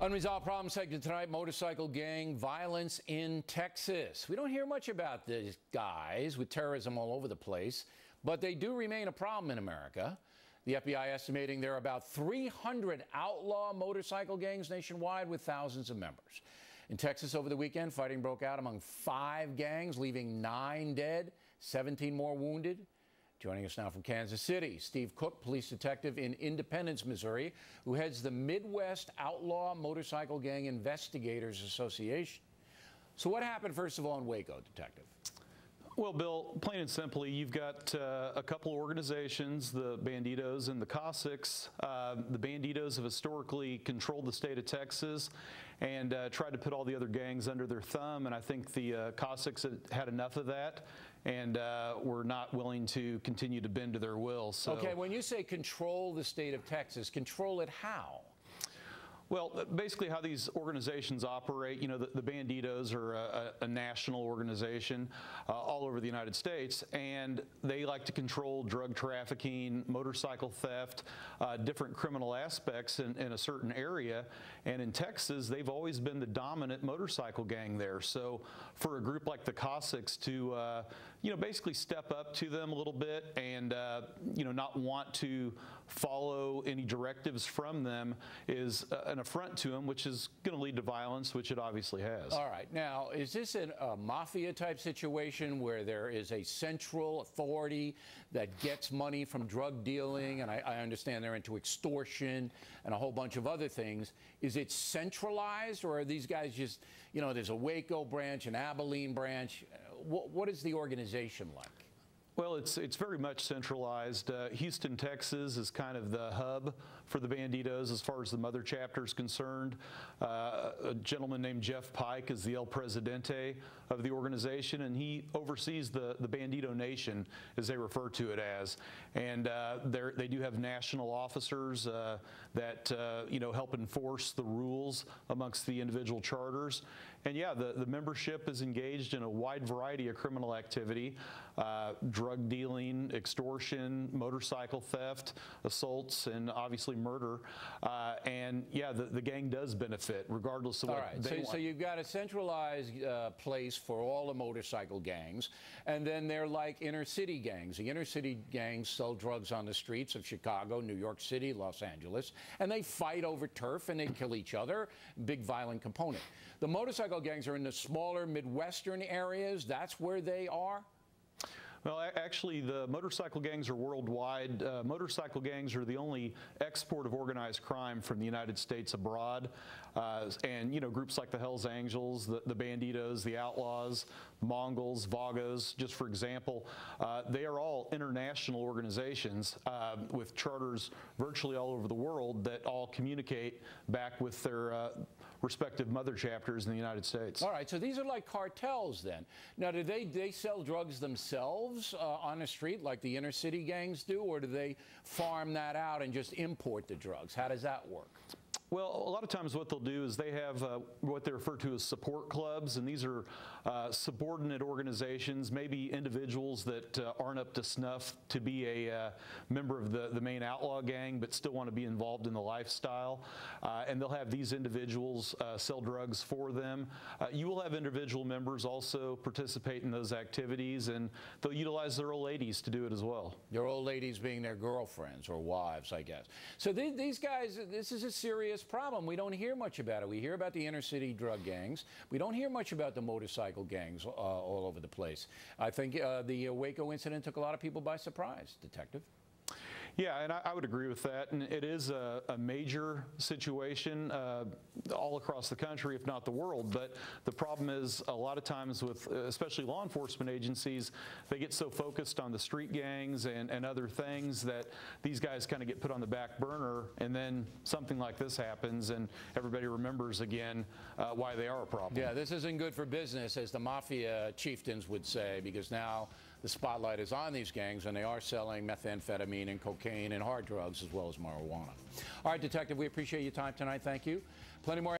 Unresolved problem segment tonight, motorcycle gang violence in Texas. We don't hear much about these guys with terrorism all over the place, but they do remain a problem in America. The FBI estimating there are about 300 outlaw motorcycle gangs nationwide with thousands of members. In Texas over the weekend, fighting broke out among 5 gangs, leaving 9 dead, 17 more wounded. Joining us now from Kansas City, Steve Cook, police detective in Independence, Missouri, who heads the Midwest Outlaw Motorcycle Gang Investigators Association. So what happened, first of all, in Waco, detective? Well, Bill, plain and simply, you've got a couple organizations, the Banditos and the Cossacks. The Banditos have historically controlled the state of Texas and tried to put all the other gangs under their thumb, and I think the Cossacks had enough of that and were not willing to continue to bend to their will. So, okay, when you say control the state of Texas, control it how? Well, basically how these organizations operate, you know, the Banditos are a national organization all over the United States, and they like to control drug trafficking, motorcycle theft, different criminal aspects in a certain area. And in Texas, they've always been the dominant motorcycle gang there. So for a group like the Cossacks to, you know, basically step up to them a little bit and, you know, not want to follow any directives from them is an affront to them, which is going to lead to violence, which it obviously has. All right. Now, is this a mafia-type situation where there is a central authority that gets money from drug dealing, and I understand they're into extortion and a whole bunch of other things. Is it centralized, or are these guys just, you know, there's a Waco branch, an Abilene branch? What is the organization like? Well, it's very much centralized. Houston, Texas is kind of the hub for the Banditos as far as the mother chapter is concerned. A gentleman named Jeff Pike is the El Presidente of the organization, and he oversees the Bandito Nation, as they refer to it as. And they do have national officers that you know, help enforce the rules amongst the individual charters. And yeah, the membership is engaged in a wide variety of criminal activity. Drug dealing, extortion, motorcycle theft, assaults, and obviously murder. And yeah, the gang does benefit regardless of what they want. So you've got a centralized place for all the motorcycle gangs, and then they're like inner city gangs. The inner city gangs sell drugs on the streets of Chicago, New York City, Los Angeles, and they fight over turf and they kill each other. Big violent component. The motorcycle gangs are in the smaller Midwestern areas. That's where they are? Well, actually, the motorcycle gangs are worldwide. Motorcycle gangs are the only export of organized crime from the United States abroad. And, you know, groups like the Hells Angels, the Banditos, the Outlaws, Mongols, Vagos, just for example, they are all international organizations with charters virtually all over the world that all communicate back with their respective mother chapters in the United States. All right, so these are like cartels then. Now, do they sell drugs themselves on the street like the inner city gangs do, or do they farm that out and just import the drugs? How does that work? Well, a lot of times what they'll do is they have what they refer to as support clubs, and these are subordinate organizations, maybe individuals that aren't up to snuff to be a member of the main outlaw gang, but still want to be involved in the lifestyle. And they'll have these individuals sell drugs for them. You will have individual members also participate in those activities, and they'll utilize their old ladies to do it as well. Their old ladies being their girlfriends or wives, I guess. So these guys, this is a serious problem. We don't hear much about it. We hear about the inner city drug gangs. We don't hear much about the motorcycle gangs all over the place. I think the Waco incident took a lot of people by surprise, Detective. Yeah, and I would agree with that. And it is a major situation all across the country, if not the world. But the problem is a lot of times with especially law enforcement agencies, they get so focused on the street gangs and other things that these guys kind of get put on the back burner, and then something like this happens and everybody remembers again why they are a problem. Yeah, this isn't good for business, as the mafia chieftains would say, because now the spotlight is on these gangs and they are selling methamphetamine and cocaine and hard drugs as well as marijuana. All right, Detective, we appreciate your time tonight. Thank you. Plenty more